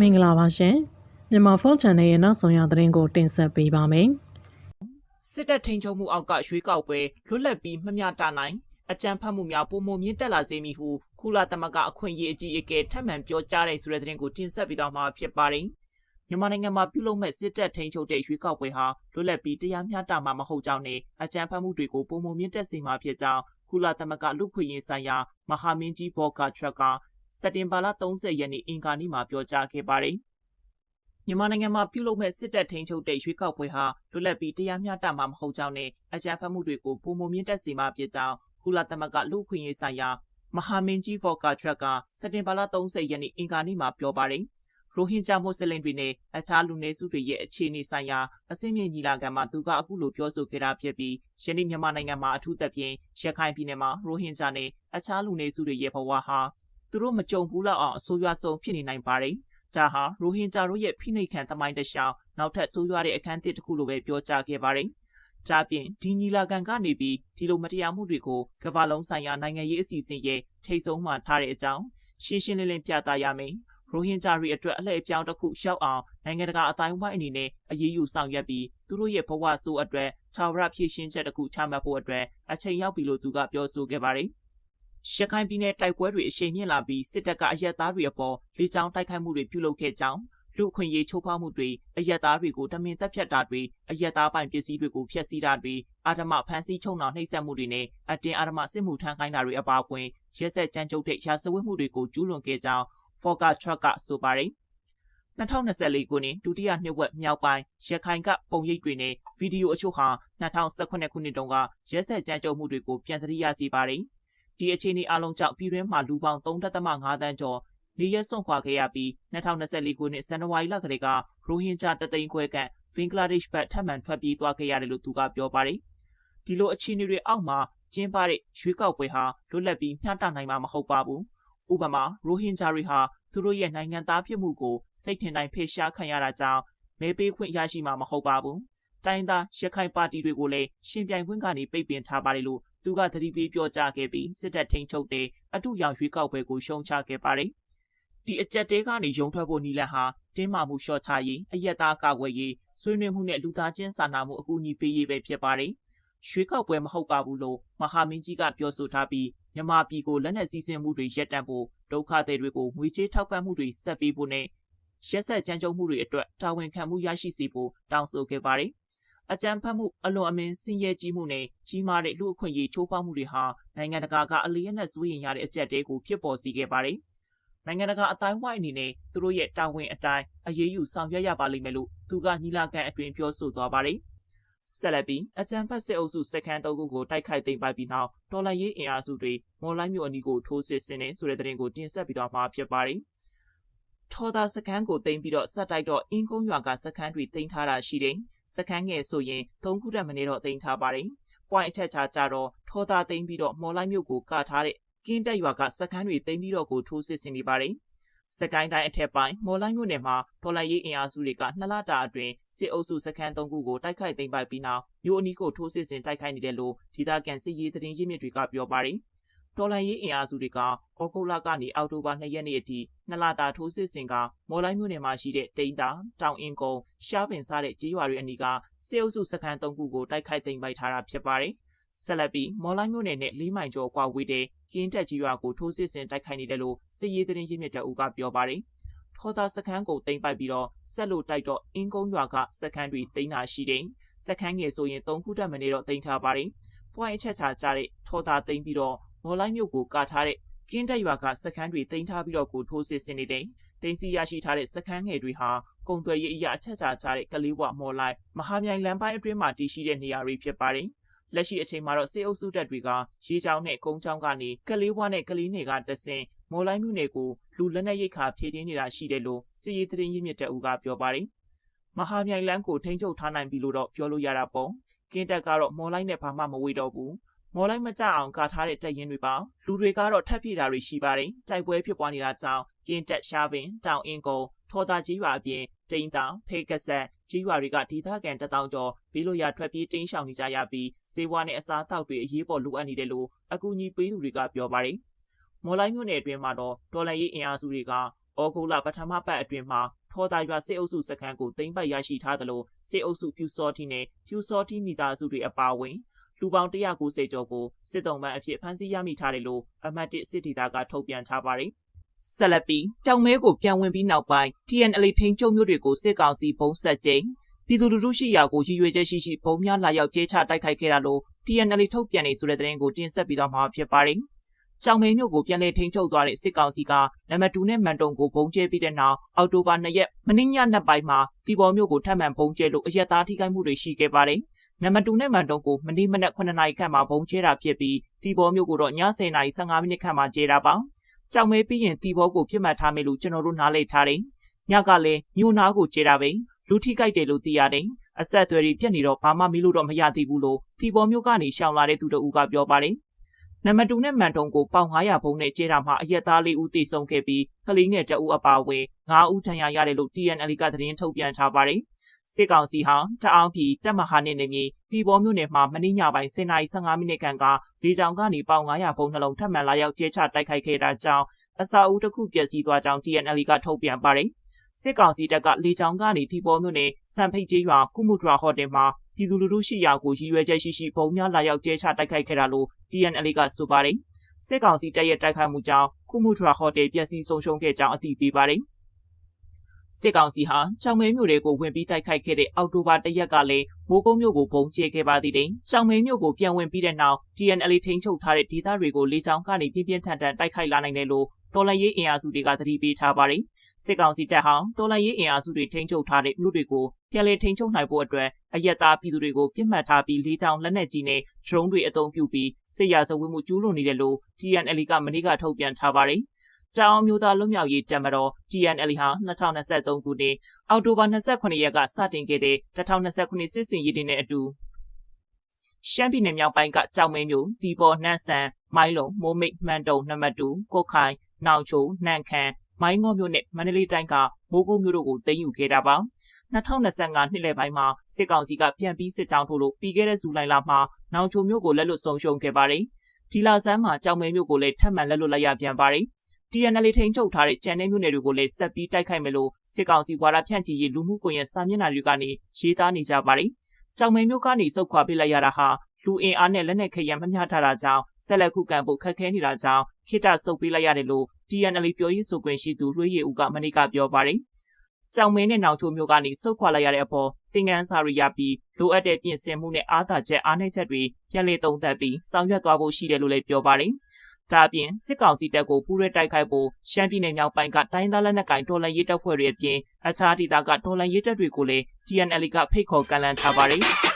င်္ဂလာပါရှင်မြန်မာဖုန်း channel ရဲ့နောက်ဆုံးရသတင်းကိုတင်ဆက်ပေးပါမယ်စစ်တပ်ထိန်းချုပ်မှုအောက်ကရွေးကောက်ပွဲလွတ်လပ်ပြီးမမျှတနိုင်အကြမ်းဖက်မှုများပုံမမြင့်တက်လာစေမည်ဟုကုလသမဂ္ဂအခွင့်အရေးအကြီးအကဲထပ်မံပြောကြားတဲ့ဆိုတဲ့သတင်းကိုတင်ဆက်ပေးသွားမှာဖြစ်ပါတယ်မြန်မာနိုင်ငံမှာပြုလုပ်မဲ့စစ်တပ်ထိန်းချုပ်တဲ့ရွေးကောက်ပွဲဟာလွတ်လပ်ပြီးတရားမျှတမှာမဟုတ်ကြောင်းနဲ့အကြမ်းဖက်မှုတွေကိုပုံမမြင့်တက်စေမှာဖြစ်ကြောင်းကုလသမဂ္ဂလူ့ခွင့်ရေးဆိုင်ရာမဟာမင်းကြီးဘော်ကာထရက်ကစက်တင်ဘာလ30ရက်နေ့အင်္ဂါနေ့မှာပြောကြားခဲ့ပါတယ်မြန်မာနိုင်ငံမှာပြုလုပ်မဲ့စစ်တပ်ထိန်းချုပ်တဲ့ရွေးကောက်ပွဲဟာလွတ်လပ်ပြီးတရားမျှတမှာမဟုတ်ကြောင်းနဲ့အကြမ်းဖက်မှုတွေကိုပုံမမြင့်တက်စေမှာဖြစ်ကြောင်းကုလသမဂ္ဂလူ့ခွင့်ရေးဆိုင်ရာမဟာမင်းကြီးဘော်ကာထရက်ကစက်တင်ဘာလ30ရက်နေ့အင်္ဂါနေ့မှာပြောပါတယ်ရိုဟင်ဂျာမွတ်စလင်တွေနဲ့အခြားလူနည်းစုတွေရဲ့အခြေအနေဆိုင်ရာအစည်းအဝေးညီလာခံမှာသူကအခုလိုပြောဆိုခဲ့တာဖြစ်ပြီးယနေ့မြန်မာနိုင်ငံမှာအထူးသဖြင့်ရခိုင်ပြည်နယ်မှာရိုဟင်ဂျာနဲ့အခြားလူနည်းစုတွေရဲ့ဘဝဟာသူတို့မကြုံဘူးလောက်အောင်အဆိုးရွားဆုံးဖြစ်နေနိုင်ပါတယ်။ဒါဟာရိုဟင်ဂျာတို့ရဲ့ဖိနှိပ်ခံသမိုင်းတခြားနောက်ထပ်ဆိုးရွားတဲ့အခန်းသစ်တစ်ခုလိုပဲပြောကြားခဲ့ပါတယ်။ဒါပြင်ဒီညီလာခံကနေပြီးဒီလိုမတရားမှုတွေကိုကမ္ဘာလုံးဆိုင်ရာနိုင်ငံရေးအစီအစဉ်ရဲ့ထိပ်ဆုံးမှာထားတဲ့အကြောင်းရှင်းရှင်းလင်းလင်းပြသရမယ်။ရိုဟင်ဂျာတွေအတွက်အလှည့်အပြောင်းတစ်ခုရောက်အောင်နိုင်ငံတကာအတိုင်းအဝိုင်းအနေနဲ့အရေးယူဆောင်ရွက်ပြီးသူတို့ရဲ့ဘဝဆိုးအတွက်ထာဝရဖြည့်ရှင်းချက်တစ်ခုချမှတ်ဖို့အတွက်အချိန်ရောက်ပြီလို့သူကပြောဆိုခဲ့ပါတယ်။ရခိုင်ပြည်နယ်တိုက်ပွဲတွေအရှိန်မြင့်လာပြီးစစ်တပ်ကအရက်သားတွေအပေါ်လေကြောင်းတိုက်ခိုက်မှုတွေပြုလုပ်ခဲ့ကြောင်းလူခွင့်ရေးချိုးဖောက်မှုတွေအရက်သားတွေကိုတမင်တပ်ဖြတ်တာတွေအရက်သားပိုင်ပစ္စည်းတွေကိုဖျက်ဆီးတာတွေအာဓမဖမ်းဆီးချုပ်နှောင်နှိပ်စက်မှုတွေနဲ့အတင်းအာဓမစစ်မှုထမ်းခိုင်းတာတွေအပါအဝင်ရက်စက်ကြမ်းကြုတ်တဲ့ရာဇဝတ်မှုတွေကိုကျူးလွန်ခဲ့ကြောင်းဖော်ကာထရက်ကဆိုပါတယ်2024ခုနှစ်ဒုတိယနှစ်ဝက်မြောက်ပိုင်းရခိုင်ကပုံရိပ်တွေနဲ့ဗီဒီယိုအချို့ဟာ2018ခုနှစ်တုန်းကရက်စက်ကြမ်းကြုတ်မှုတွေကိုပြန်သတိရစေပါတယ်ဒီအခြေအနေအလုံးကြောင့်ပြည်တွင်းမှာလူပေါင်း3.5 သန်းကျော်နေရက်စွန့်ခွာခဲ့ရပြီး2024ခုနှစ်ဇန်နဝါရီလကတည်းကရိုဟင်ဂျာ3သိန်းခွဲခန့်ဘင်္ဂလားဒေ့ရှ်ဘက်ထပ်မံထွက်ပြေးသွားခဲ့ရတယ်လို့သူကပြောပါတယ်ဒီလိုအခြေအနေတွေအောက်မှာကျင်းပတဲ့ရွေးကောက်ပွဲဟာလွတ်လပ်ပြီးမျှတနိုင်မှာမဟုတ်ပါဘူးဥပမာရိုဟင်ဂျာတွေဟာသူတို့ရဲ့နိုင်ငံသားဖြစ်မှုကိုစိတ်ထင်တိုင်းဖယ်ရှားခံရတာကြောင့်မဲပေးခွင့်ရရှိမှာမဟုတ်ပါဘူးတိုင်းသားရခိုင်ပါတီတွေကိုလည်းရှင်ပြိုင်ခွင့်ကနေပိတ်ပင်ထားပါတယ်လို့သူကသတိပေးပြောကြားခဲ့ပြီးစစ်တပ်ထိန်းချုပ်တဲ့အထူးရောင်ရွေးကောက်ပွဲကိုရှုံချခဲ့ပါတယ်ဒီအကြက်တဲကနေရုံထွက်ဖို့နီလန်ဟာတင်းမာမှုလျှော့ချရေးအယက်သားကာကွယ်ရေးဆွေးနွေးမှုနဲ့လူသားချင်းစာနာမှုအကူအညီပေးရေးပဲဖြစ်ပါတယ်ရွေးကောက်ပွဲမဟုတ်ပါဘူးလို့မဟာမင်းကြီးကပြောဆိုထားပြီးမြန်မာပြည်ကိုလက်နက်စီးဆင်းမှုတွေရပ်တန့်ဖို့ဒုက္ခသည်တွေကိုငွေကြေးထောက်ပံ့မှုတွေဆက်ပေးဖို့နဲ့ရက်စက်ကြမ်းကြုတ်မှုတွေအတွက်တာဝန်ခံမှုရရှိစေဖို့တောင်းဆိုခဲ့ပါတယ်အကြမ်းဖက်မှုအလွန်အမင်းဆင်းရဲကြီးမှုနဲ့ကြီးမားတဲ့လူအခွင့်အရေးချိုးဖောက်မှုတွေဟာနိုင်ငံတကာကအလေးအနက်စိုးရိမ်ရတဲ့အကြက်တဲကိုဖြစ်ပေါ်စေခဲ့ပါတယ်နိုင်ငံတကာအတိုင်းဝိုင်းအနေနဲ့သူတို့ရဲ့တာဝန်အတိုင်းအရေးယူဆောင်ရွက်ရပါလိမ့်မယ်လို့သူကညီလာခံအတွင်းပြောဆိုသွားပါတယ်ဆက်လက်ပြီးအကြမ်းဖက်စစ်အုပ်စုစခန်း3ခုကိုတိုက်ခိုက်သိမ်းပိုက်ပြီးနောက်တော်လှန်ရေးအင်အားစုတွေမော်လိုက်မြို့အနီးကိုထိုးစစ်ဆင်နေဆိုတဲ့သတင်းကိုတင်ဆက်ပြီးတော့မှာဖြစ်ပါတယ်။ထော်သာစခန်းကိုသိမ်းပြီးတော့ဆက်တိုက်တော့အင်းကုန်းရွာကစခန်းတွေသိမ်းထားတာရှိတယ်။စခန်းငယ်ဆိုရင်3ခုတက်မနေတော့သိမ်းထားပါတယ်။ point အချက်ချာကြတော့ထော်သာသိမ်းပြီးတော့မော်လိုက်မြို့ကိုကထားတဲ့ကင်းတက်ရွာကစခန်းတွေသိမ်းပြီးတော့ကိုထိုးစစ်ဆင်နေပါတယ်။စကိုင်းတိုင်းအထက်ပိုင်းမော်လိုက်မြို့နယ်မှာတော်လှန်ရေးအင်အားစုတွေက2လတာအတွင်းစစ်အုပ်စုစခန်း3ခုကိုတိုက်ခိုက်သိမ်းပိုက်ပြီးနောက်မြို့အနီးကိုထိုးစစ်ဆင်တိုက်ခိုက်နေတယ်လို့ဒေသခံစစ်ရေးသတင်းရင်းမြစ်တွေကပြောပါတယ်။တော်လှန်ရေးအင်အားစုတွေကဩဂုတ်လကနေအောက်တိုဘာ2ရက်နေ့အထိ2လတာထိုးစစ်ဆင်ကမော်လိုက်မြို့နယ်မှာရှိတဲ့တိန်းတာတောင်အင်းကုန်းရှားပင်စားတဲ့ကြေးရွာတွေအနီးကစစ်အုပ်စုစခန်း3ခုကိုတိုက်ခိုက်သိမ်းပိုက်ထားတာဖြစ်ပါတယ်။ဆက်လက်ပြီးမော်လိုက်မြို့နယ်နဲ့4မိုင်ကျော်ကွာဝေးတဲ့ကင်းတက်ကြီးရွာကိုထိုးစစ်ဆင်တိုက်ခိုက်နေတယ်လို့စစ်ရေးသတင်းရင်းမြစ်တအုပ်ကပြောပါတယ်။ထော်သာစခန်းကိုသိမ်းပိုက်ပြီးတော့ဆက်လို့တိုက်တော့အင်းကုန်းရွာကစခန်းတွေသိမ်းတာရှိတယ်။စခန်းငယ်ဆိုရင်3ခုတက်မနေတော့သိမ်းထားပါတယ်။ point အချက်ချာကြတဲ့ထော်သာသိမ်းပြီးတော့မော်လိုက်မြို့ကိုကာထားတဲ့ကင်းတက်ရွာကစခန်းတွေသိမ်းထားပြီးတော့ကိုထိုးစစ်ဆင်နေတယ်။သိမ်းဆီးရရှိထားတဲ့စခန်းငယ်တွေဟာကုံသွယ်ရေးအရာအချက်ချာကြတဲ့ကလေးဘွားမော်လိုက်မဟာမြိုင်လမ်းပိုင်းအတွင်းမှာတည်ရှိတဲ့နေရာတွေဖြစ်ပါတယ်။လက်ရှိအချိန်မှာတော့စစ်အုပ်စုတပ်တွေကရေချောင်းနဲ့ကုန်းချောင်းကနေကလေးဘွားနဲ့ကလေးနယ်ကတဆင်မော်လိုက်မြို့နယ်ကိုလူလက်နက်ရိတ်ခါဖြည့်တင်းနေတာရှိတယ်လို့စစ်ရေးသတင်းရင်းမြစ်တအုပ်ကပြောပါတယ်။မဟာမြိုင်လမ်းကိုထိန်းချုပ်ထားနိုင်ပြီလို့တော့ပြောလို့ရတာပေါ့။ကင်းတက်ကတော့မော်လိုက်နဲ့ဘာမှမဝေးတော့ဘူး။မော်လိုက်မကြအောင်ကာထားတဲ့တပ်ရင်းတွေပါလူတွေကတော့ထပ်ပြေးတာတွေရှိပါတယ်။တိုက်ပွဲဖြစ်ပွားနေတာကြောင့်ကင်းတက်ရှားပင်တောင်အင်းကုန်းထော်သာကြီးရွာအပြင်တိန်းတောင်ဖေးကဆက်ကြီးရွာတွေကဒေသခံ1000ကျော်ဘေးလွတ်ရာထွက်ပြေးတင်းရှောင်နေကြရပြီးစေဝါနဲ့အစားအသောက်တွေအရေးပေါ်လိုအပ်နေတယ်လို့အကူအညီပေးသူတွေကပြောပါတယ်။မော်လိုက်မြို့နယ်အတွင်းမှာတော့ဒေါ်လာရေးအင်အားစုတွေကဩ ဩဂုတ်လပထမပတ်အတွင်းမှာထော်သာရွာစစ်အုပ်စုစခန်းကိုသိမ်းပိုက်ရရှိထားသလိုစစ်အုပ်စုဖြူစောတိနဲ့ဖြူစောတိမိသားစုတွေအပါအဝင်လူပေါင်း190ကျော်ကိုစစ်တုံးပန်းအဖြစ်ဖမ်းဆီးရမိထားတယ်လို့အမှတ်1စစ်ဒေသကထုတ်ပြန်ထားပါတယ်။ဆက်လက်ပြီးတောင်မဲကိုပြန်ဝင်ပြီးနောက်ပိုင်း TNLA ထိန်းချုပ်မြို့တွေကိုစစ်ကောင်စီဘုံဆက်ကျင်းပြည်သူလူထုရှိရာကိုရည်ရွယ်ချက်ရှိဘုံများလာရောက်ကျဲချတိုက်ခိုက်ခဲ့တာလို့ TNLA ထုတ်ပြန်နေဆိုတဲ့သတင်းကိုတင်ဆက်ပြီးတော့မှာဖြစ်ပါတယ်။ကြောင်မဲမြို့ကိုပြန်လည်ထိန်းချုပ်သွားတဲ့စစ်ကောင်စီကနံပါတ်2နဲ့မန်တုံကိုဘုံကျဲပြီးတဲ့နောက်အောက်တိုဘာ2ရက်မနေ့ညနက်ပိုင်းမှာတီဘောမြို့ကိုထပ်မံဘုံကျဲလို့အရက်သားထိခိုက်မှုတွေရှိခဲ့ပါတယ်။နံပါတ်2နဲ့မန်တုံကိုမနေ့မနက်9နာရီခန့်မှာဘုံကျဲတာဖြစ်ပြီးတီဘောမြို့ကိုတော့ည10နာရီ15မိနစ်ခန့်မှာကျဲတာပါ။ကြောင်မဲပြီးရင်တီဘောကိုပြစ်မှတ်ထားမယ်လို့ကျွန်တော်တို့နားလည်ထားတယ်။ညကလည်းမြို့နာကိုကျဲတာပဲလူထိခိုက်တယ်လို့သိရတယ်။အဆက်အသွယ်တွေပြတ်နေတော့ဘာမှမလို့တော့မရသေးဘူးလို့တီဘောမြို့ကနေရှောင်လာတဲ့သူတို့ကပြောပါတယ်။နံပါတ်2နဲ့မန်တုံကိုပေါင်900ဘုံနဲ့ကျဲတာမှာအရက်သား4ဦးသေဆုံးခဲ့ပြီးကလေးငယ်2ဦးအပါအဝင်9ဦးထဏ်ရာရတယ်လို့ TNLA ကသတင်းထုတ်ပြန်ထားပါတယ်။စစ်ကောင်စီဟာတအောင်းပြည်တပ်မဟာနဲ့နေမြေတီဘောမြို့နယ်မှာမနေ့ညပိုင်း10:15မိနစ်ခန့်ကလေကြောင်းကနေပေါင်900ဘုံနှလုံးထပ်မံလာရောက်ကျဲချတိုက်ခိုက်ခဲ့တာကြောင့်အစာအုပ်တစ်ခုပျက်စီးသွားကြောင်း TNLA ကထုတ်ပြန်ပါတယ်။စစ်ကောင်စီတပ်ကလေကြောင်းကနေတီဘောမြို့နယ်စံဖိတ်ကျေးရွာကုမှုဒရာဟိုတယ်မှာပြည်သူလူထုရှိရာကိုရည်ရွယ်ချက်ရှိဘုံများလာရောက်ကျဲချတိုက်ခိုက်ခဲ့တာလို့ TNLA ကဆိုပါတယ်။စစ်ကောင်စီတပ်ရဲ့တိုက်ခိုက်မှုကြောင့်ကုမှုဒရာဟိုတယ်ပျက်စီးဆုံးရှုံးခဲ့ကြောင်းအသိပေးပါတယ်။စစ်ကောင်စီဟာကြောင်မဲမြို့တွေကိုဝင်ပြီးတိုက်ခိုက်ခဲ့တဲ့အောက်တိုဘာ1ရက်ကလည်းမိုးကုတ်မြို့ကိုဘုံကျဲခဲ့ပါသေးတယ်။ကြောင်မဲမြို့ကိုပြန်ဝင်ပြီးတဲ့နောက် TNLA ထိန်းချုပ်ထားတဲ့ဒေသတွေကိုလေကြောင်းကနေပြင်းပြင်းထန်ထန်တိုက်ခိုက်လာနိုင်တယ်လို့တော်လှန်ရေးအင်အားစုတွေကသတိပေးထားပါတယ်။စစ်ကောင်စီတပ်ဟာတော်လှန်ရေးအင်အားစုတွေထိန်းချုပ်ထားတဲ့မြို့တွေကိုပြန်လည်ထိန်းချုပ်နိုင်ဖို့အတွက်အရက်သားပြည်သူတွေကိုပြစ်မှတ်ထားပြီးလေကြောင်းလက်နက်ကြီးနဲ့ဒရုန်းတွေအသုံးပြုပြီးစစ်ရာဇဝတ်မှုကျူးလွန်နေတယ်လို့ TNLA ကမနေ့ကထုတ်ပြန်ထားပါတယ်။တောင်မျိုးသားလွတ်မြောက်ရေးတပ်မတော် TNLA ဟာ2023ခုနှစ်အောက်တိုဘာ29ရက်ကစတင်ခဲ့တဲ့2029စစ်စင်ရေးနဲ့အတူရှမ်းပြည်နယ်မြောက်ပိုင်းကကြောင်မဲမြို့တီဘောနှန်းဆန်မိုင်းလုံမိုးမိတ်မှန်တုံနံပါတ်2ကုတ်ခိုင်နောင်ချိုနှန့်ခမ်းမိုင်းငေါမြို့နဲ့မန္တလေးတိုင်းကမိုးကုတ်မြို့တို့ကိုသိမ်းယူခဲ့တာပါ2025နှစ်လယ်ပိုင်းမှာစစ်ကောင်စီကပြန်ပြီးစစ်ကြောင်းထိုးလို့ပြီးခဲ့တဲ့ဇူလိုင်လမှာနောင်ချိုမြို့ကိုလက်လွတ်ဆုံးရှုံးခဲ့ပါတယ်ဒီလဆန်းမှာကြောင်မဲမြို့ကိုလည်းထပ်မံလက်လွတ်လိုက်ရပြန်ပါတယ်TNLA ထိန်းချုပ်ထားတဲ့ကျန်တဲ့မြို့နယ်တွေကိုလည်းဆက်ပြီးတိုက်ခိုက်မယ်လို့စစ်ကောင်စီဝါဒဖြန့်ချီရေးလူမှုကွန်ရက်စာမျက်နှာတွေကနေရေးသားနေကြပါတယ်။ကြောင်မဲမြို့ကနေစုတ်ခွာပေးလိုက်ရတာဟာလူအင်အားနဲ့လက်နက်ခဲယမ်းမမျှထားတာကြောင့်ဆက်လက်ခုခံဖို့ခက်ခဲနေတာကြောင့်ခိတဆုတ်ပေးလိုက်ရတယ်လို့ TNLA ပြောရေးဆိုခွင့်ရှိသူလွှေးရည်ဦးကမနေ့ကပြောပါတယ်။ကြောင်မဲနဲ့နောင်ချိုမြို့ကနေစုတ်ခွာလိုက်ရတဲ့အပေါ်တင်ငန်းစာရီရပြီးလိုအပ်တဲ့ပြင်ဆင်မှုနဲ့အားသာချက်အားနည်းချက်တွေပြန်လည်သုံးသပ်ပြီးဆောင်ရွက်သွားဖို့ရှိတယ်လို့လည်းပြောပါတယ်။ဒါပြင်စစ်ကောင်စီတပ်ကိုပူးရဲတိုက်ခိုက်ဖို့ရှမ်းပြည်နယ်မြောက်ပိုင်းကတိုင်းသားလက်နက်ကိုင်တော်လှန်ရေးတပ်ဖွဲ့တွေအပြင်အခြားဒေသကတော်လှန်ရေးတပ်တွေကိုလည်း TNLA ကဖိတ်ခေါ်ကန့်လန့်ထားပါတယ်။